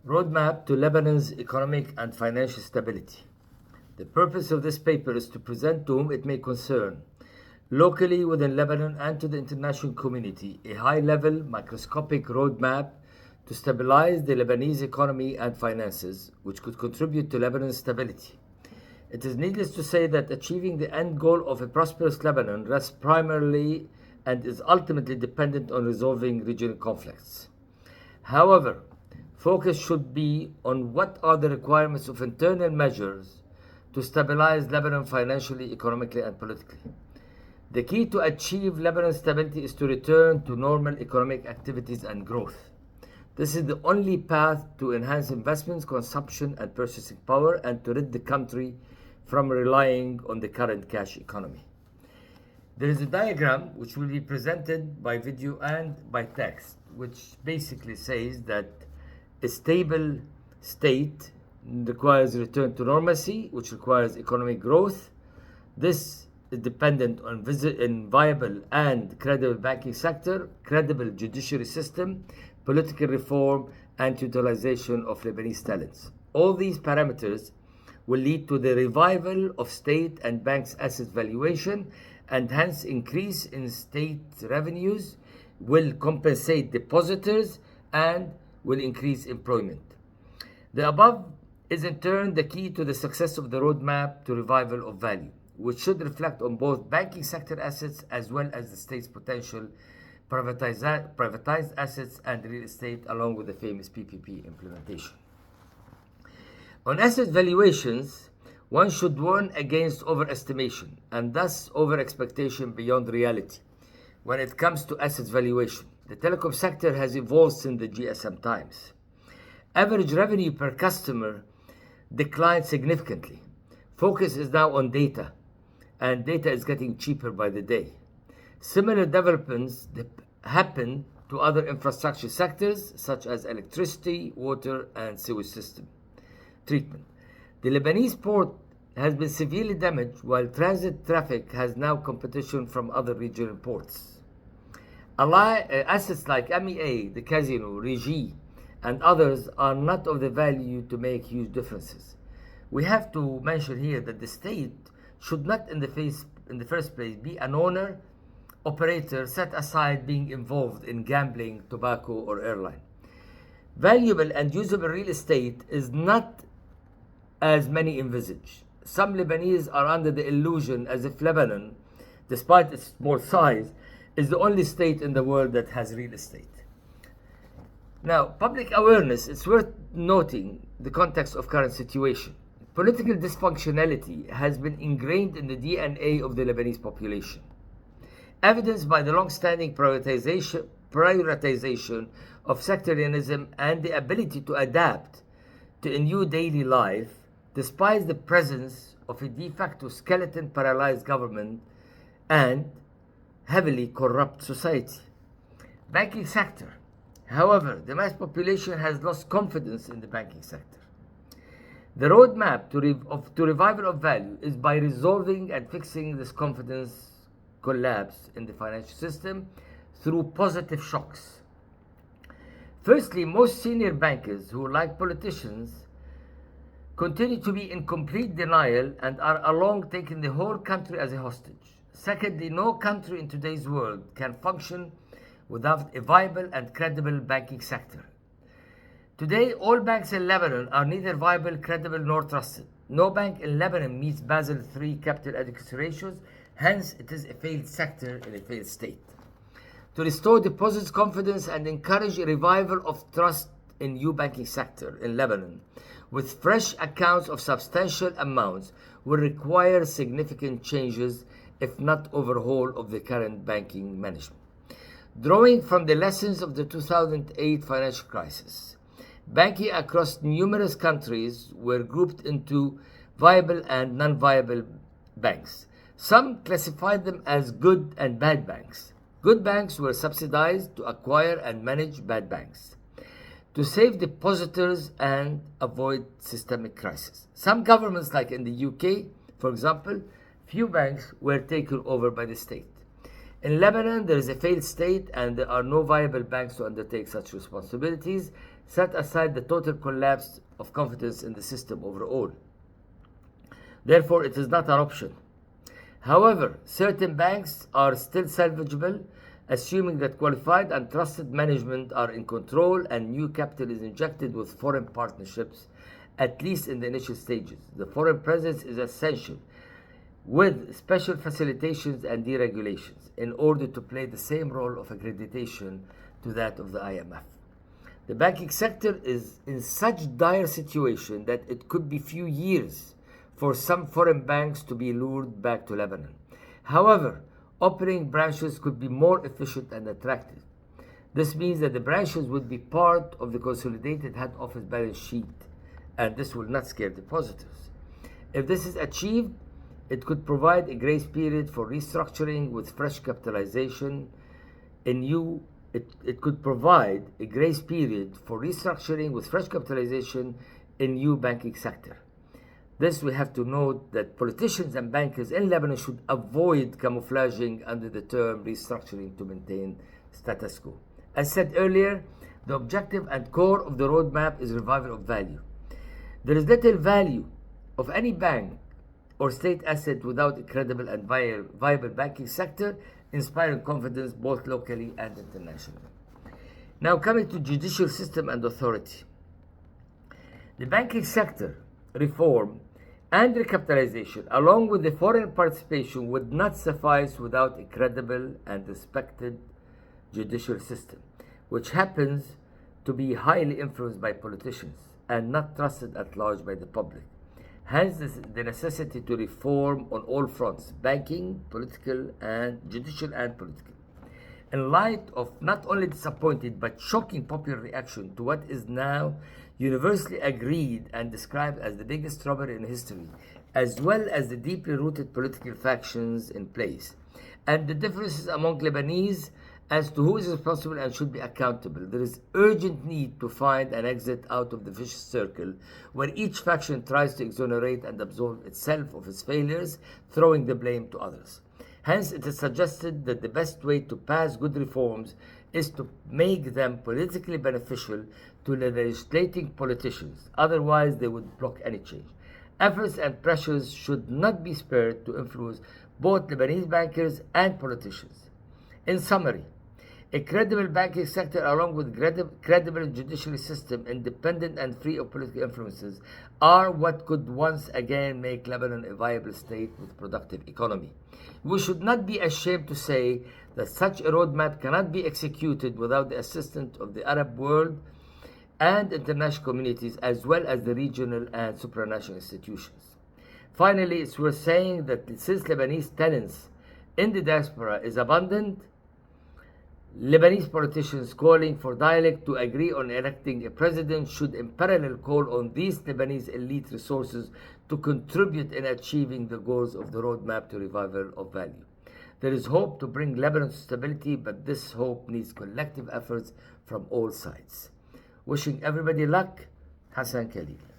Roadmap to Lebanon's economic and financial stability. The purpose of this paper is to present to whom it may concern, locally within Lebanon and to the international community, a high-level microscopic roadmap to stabilize the Lebanese economy and finances, which could contribute to Lebanon's stability. It is needless to say that achieving the end goal of a prosperous Lebanon rests primarily and is ultimately dependent on resolving regional conflicts. However, focus should be on what are the requirements of internal measures to stabilize Lebanon financially, economically, and politically. The key to achieve Lebanon's stability is to return to normal economic activities and growth. This is the only path to enhance investments, consumption, and purchasing power, and to rid the country from relying on the current cash economy. There is a diagram which will be presented by video and by text, which basically says that a stable state requires return to normalcy, which requires economic growth. This is dependent on viable and credible banking sector, credible judiciary system, political reform, and utilization of Lebanese talents. All these parameters will lead to the revival of state and banks' asset valuation, and hence increase in state revenues, will compensate depositors, and will increase employment. The above is in turn the key to the success of the roadmap to revival of value, which should reflect on both banking sector assets as well as the state's potential privatized assets and real estate, along with the famous PPP implementation. On asset valuations, one should warn against overestimation and thus over-expectation beyond reality when it comes to assets valuation. The telecom sector has evolved since the GSM times. Average revenue per customer declined significantly. Focus is now on data, and data is getting cheaper by the day. Similar developments happen to other infrastructure sectors such as electricity, water, and sewage system treatment. The Lebanese port has been severely damaged, while transit traffic has now competition from other regional ports. Assets like MEA, the casino, Regi, and others are not of the value to make huge differences. We have to mention here that the state should not in the first place be an owner, operator, set aside being involved in gambling, tobacco, or airline. Valuable and usable real estate is not as many envisage. Some Lebanese are under the illusion as if Lebanon, despite its small size, is the only state in the world that has real estate. Now, public awareness, it's worth noting the context of current situation. Political dysfunctionality has been ingrained in the DNA of the Lebanese population, evidenced by the long-standing prioritization of sectarianism and the ability to adapt to a new daily life despite the presence of a de facto skeleton paralyzed government and heavily corrupt society. Banking sector. However, the mass population has lost confidence in the banking sector. The roadmap to revival of value is by resolving and fixing this confidence collapse in the financial system through positive shocks. Firstly, most senior bankers who, like politicians, continue to be in complete denial and are along taking the whole country as a hostage. Secondly, no country in today's world can function without a viable and credible banking sector. Today, all banks in Lebanon are neither viable, credible, nor trusted. No bank in Lebanon meets Basel III capital adequacy ratios, hence it is a failed sector in a failed state. To restore deposits confidence and encourage a revival of trust in new banking sector in Lebanon, with fresh accounts of substantial amounts, will require significant changes, if not overhaul, of the current banking management. Drawing from the lessons of the 2008 financial crisis, banking across numerous countries were grouped into viable and non-viable banks. Some classified them as good and bad banks. Good banks were subsidized to acquire and manage bad banks, to save depositors and avoid systemic crisis. Some governments, like in the UK, for example, few banks were taken over by the state. In Lebanon, there is a failed state and there are no viable banks to undertake such responsibilities. Set aside the total collapse of confidence in the system overall. Therefore, it is not an option. However, certain banks are still salvageable, assuming that qualified and trusted management are in control and new capital is injected with foreign partnerships, at least in the initial stages. The foreign presence is essential, with special facilitations and deregulations, in order to play the same role of accreditation to that of the IMF. The banking sector is in such dire situation that it could be few years for some foreign banks to be lured back to Lebanon. However, opening branches could be more efficient and attractive. This means that the branches would be part of the consolidated head office balance sheet, and this will not scare depositors. If this is achieved, it could provide a grace period for restructuring with fresh capitalization It could provide a grace period for restructuring with fresh capitalization in new banking sector. This, we have to note that politicians and bankers in Lebanon should avoid camouflaging under the term restructuring to maintain status quo. As said earlier, the objective and core of the roadmap is revival of value. There is little value of any bank or state asset without a credible and viable banking sector, inspiring confidence both locally and internationally. Now, coming to judicial system and authority. The banking sector reform and recapitalization, along with the foreign participation, would not suffice without a credible and respected judicial system, which happens to be highly influenced by politicians and not trusted at large by the public. Hence, the necessity to reform on all fronts: banking, political, and judicial and political. In light of not only disappointed but shocking popular reaction to what is now universally agreed and described as the biggest robbery in history, as well as the deeply rooted political factions in place, and the differences among Lebanese as to who is responsible and should be accountable, there is urgent need to find an exit out of the vicious circle where each faction tries to exonerate and absolve itself of its failures, throwing the blame to others. Hence, it is suggested that the best way to pass good reforms is to make them politically beneficial to the legislating politicians. Otherwise, they would block any change. Efforts and pressures should not be spared to influence both Lebanese bankers and politicians. In summary, a credible banking sector along with credible judiciary system, independent and free of political influences, are what could once again make Lebanon a viable state with productive economy. We should not be ashamed to say that such a roadmap cannot be executed without the assistance of the Arab world and international communities, as well as the regional and supranational institutions. Finally, it's worth saying that since Lebanese talents in the diaspora is abundant, Lebanese politicians calling for dialogue to agree on electing a president should in parallel call on these Lebanese elite resources to contribute in achieving the goals of the roadmap to revival of value. There is hope to bring Lebanon to stability, but this hope needs collective efforts from all sides. Wishing everybody luck, Hassan Khalil.